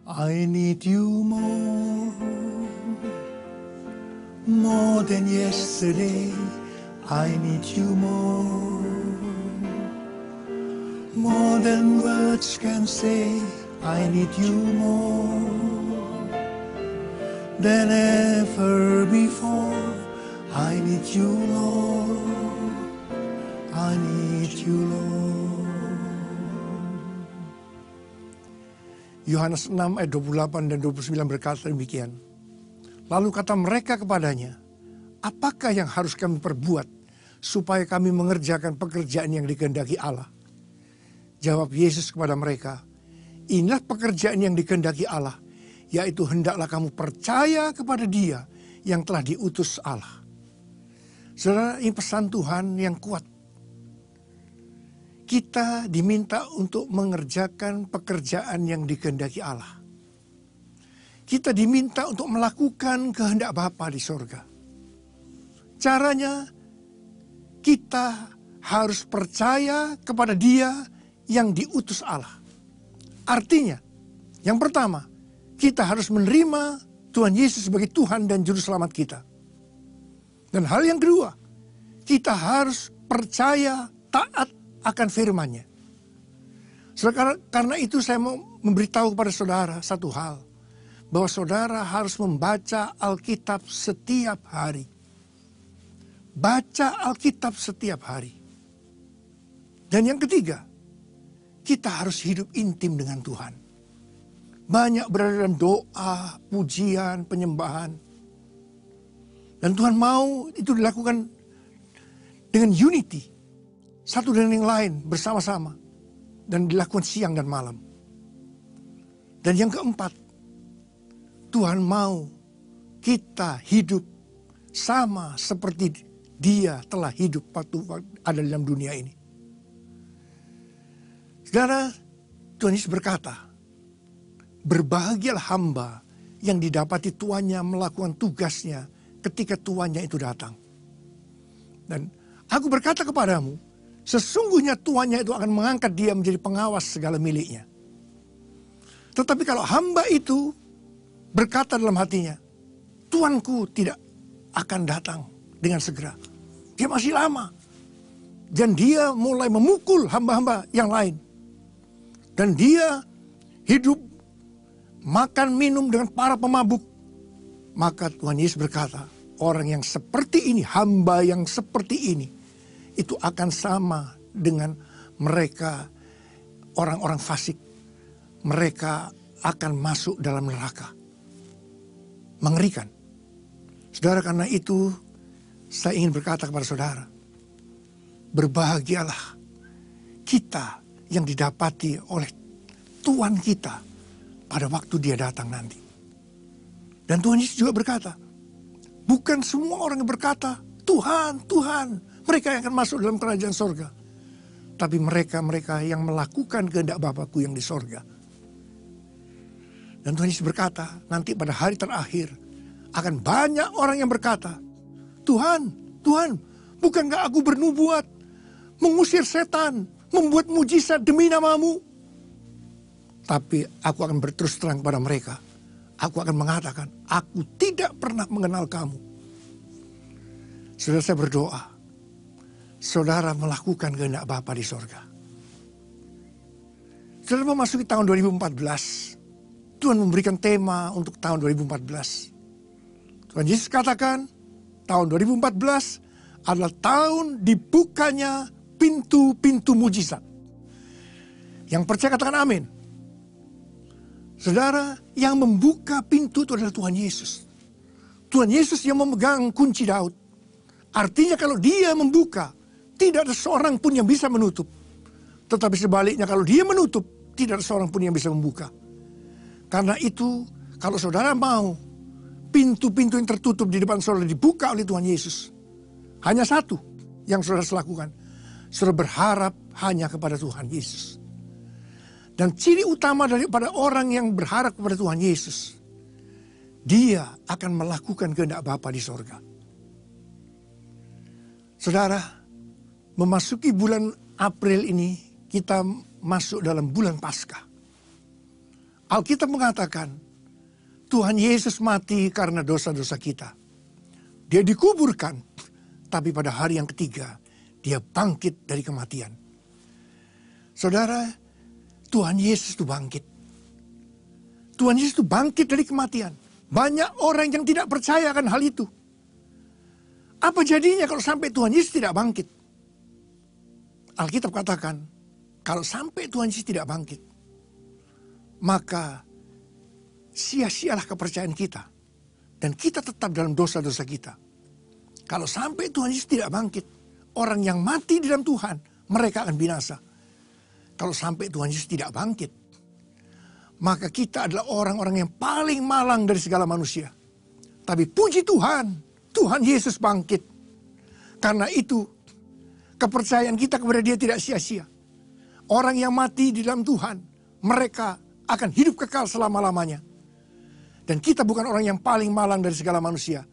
I need you more than yesterday. I need you more than words can say. I need you more than ever before. I need you, Lord. I need you, Lord. Yohanes 6 ayat 28 dan 29 berkata demikian. Lalu kata mereka kepadanya, apakah yang harus kami perbuat supaya kami mengerjakan pekerjaan yang dikehendaki Allah? Jawab Yesus kepada mereka, inilah pekerjaan yang dikehendaki Allah, yaitu hendaklah kamu percaya kepada Dia yang telah diutus Allah. Saudara, ini pesan Tuhan yang kuat. Kita diminta untuk mengerjakan pekerjaan yang dikehendaki Allah. Kita diminta untuk melakukan kehendak Bapa di sorga. Caranya, kita harus percaya kepada Dia yang diutus Allah. Artinya, yang pertama, kita harus menerima Tuhan Yesus sebagai Tuhan dan Juru Selamat kita. Dan hal yang kedua, kita harus percaya taat akan firman-Nya. Karena itu saya mau memberitahu kepada saudara satu hal. Bahwa saudara harus membaca Alkitab setiap hari. Baca Alkitab setiap hari. Dan yang ketiga, kita harus hidup intim dengan Tuhan. Banyak berada dalam doa, pujian, penyembahan. Dan Tuhan mau itu dilakukan dengan unity. Satu dengan yang lain bersama-sama. Dan dilakukan siang dan malam. Dan yang keempat, Tuhan mau kita hidup sama seperti Dia telah hidup waktu ada dalam dunia ini. Saudara, Tuhan Yesus berkata, berbahagialah hamba yang didapati tuannya melakukan tugasnya ketika tuannya itu datang. Dan aku berkata kepadamu, sesungguhnya tuannya itu akan mengangkat dia menjadi pengawas segala miliknya. Tetapi kalau hamba itu berkata dalam hatinya, tuanku tidak akan datang dengan segera. Dia masih lama. Dan dia mulai memukul hamba-hamba yang lain. Dan dia hidup, makan, minum dengan para pemabuk. Maka Tuhan Yesus berkata, orang yang seperti ini, hamba yang seperti ini, itu akan sama dengan mereka, orang-orang fasik. Mereka akan masuk dalam neraka. Mengerikan. Saudara, karena itu saya ingin berkata kepada saudara, berbahagialah kita yang didapati oleh Tuhan kita pada waktu Dia datang nanti. Dan Tuhan Yesus juga berkata, bukan semua orang yang berkata, Tuhan, Tuhan, mereka yang akan masuk dalam kerajaan sorga. Tapi mereka yang melakukan kehendak Bapa-Ku yang di sorga. Dan Tuhan Yesus berkata, nanti pada hari terakhir akan banyak orang yang berkata, Tuhan, Tuhan, bukankah aku bernubuat, mengusir setan, membuat mujizat demi nama-Mu? Tapi aku akan berterus terang kepada mereka. Aku akan mengatakan, aku tidak pernah mengenal kamu. Saudara, saya berdoa, saudara melakukan kehendak Bapa di sorga. Saudara memasuki tahun 2014, Tuhan memberikan tema untuk tahun 2014. Tuhan Yesus katakan, tahun 2014 adalah tahun dibukanya pintu-pintu mujizat. Yang percaya katakan amin. Saudara, yang membuka pintu itu adalah Tuhan Yesus. Tuhan Yesus yang memegang kunci Daud. Artinya kalau Dia membuka, tidak ada seorang pun yang bisa menutup. Tetapi sebaliknya kalau Dia menutup, tidak ada seorang pun yang bisa membuka. Karena itu, kalau saudara mau pintu-pintu yang tertutup di depan saudara dibuka oleh Tuhan Yesus, hanya satu yang saudara lakukan. Saudara berharap hanya kepada Tuhan Yesus. Dan ciri utama daripada orang yang berharap kepada Tuhan Yesus, dia akan melakukan kehendak Bapa di sorga. Saudara, memasuki bulan April ini, kita masuk dalam bulan Paskah. Alkitab mengatakan, Tuhan Yesus mati karena dosa-dosa kita. Dia dikuburkan, tapi pada hari yang ketiga, dia bangkit dari kematian. Saudara, Tuhan Yesus itu bangkit. Tuhan Yesus itu bangkit dari kematian. Banyak orang yang tidak percaya akan hal itu. Apa jadinya kalau sampai Tuhan Yesus tidak bangkit? Alkitab katakan, kalau sampai Tuhan Yesus tidak bangkit, maka sia-sialah kepercayaan kita. Dan kita tetap dalam dosa-dosa kita. Kalau sampai Tuhan Yesus tidak bangkit, orang yang mati di dalam Tuhan, mereka akan binasa. Kalau sampai Tuhan Yesus tidak bangkit, maka kita adalah orang-orang yang paling malang dari segala manusia. Tapi puji Tuhan, Tuhan Yesus bangkit. Karena itu, kepercayaan kita kepada Dia tidak sia-sia. Orang yang mati di dalam Tuhan, mereka akan hidup kekal selama-lamanya. Dan kita bukan orang yang paling malang dari segala manusia,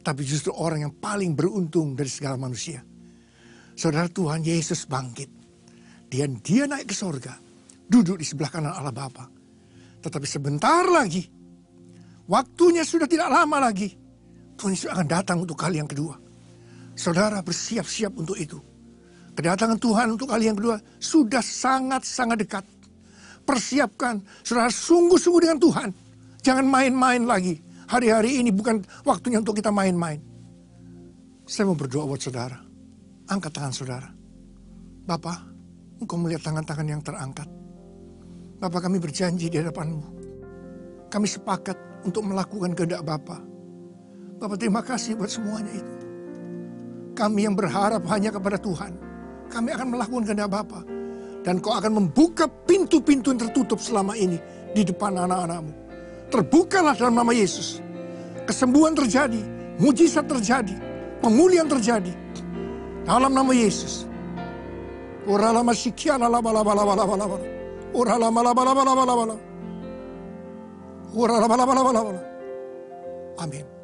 tapi justru orang yang paling beruntung dari segala manusia. Saudara, Tuhan Yesus bangkit. Dan dia naik ke sorga, duduk di sebelah kanan Allah Bapa. Tetapi sebentar lagi, waktunya sudah tidak lama lagi, Tuhan Yesus akan datang untuk kali yang kedua. Saudara, bersiap-siap untuk itu. Kedatangan Tuhan untuk kali yang kedua sudah sangat-sangat dekat. Persiapkan, saudara, sungguh-sungguh dengan Tuhan. Jangan main-main lagi. Hari-hari ini bukan waktunya untuk kita main-main. Saya mau berdoa buat saudara. Angkat tangan saudara. Bapak, Engkau melihat tangan-tangan yang terangkat. Bapa, kami berjanji di hadapan-Mu. Kami sepakat untuk melakukan kehendak Bapa. Bapa, terima kasih buat semuanya itu. Kami yang berharap hanya kepada Tuhan. Kami akan melakukan kehendak Bapa. Dan Kau akan membuka pintu-pintu yang tertutup selama ini di depan anak-anak-Mu. Terbukalah dalam nama Yesus. Kesembuhan terjadi, mujizat terjadi, pemulihan terjadi. Dalam nama Yesus. Ora lama sikia la la bala bala bala bala bala. Ora lama la bala bala bala bala. Ora la bala bala bala bala. Amin.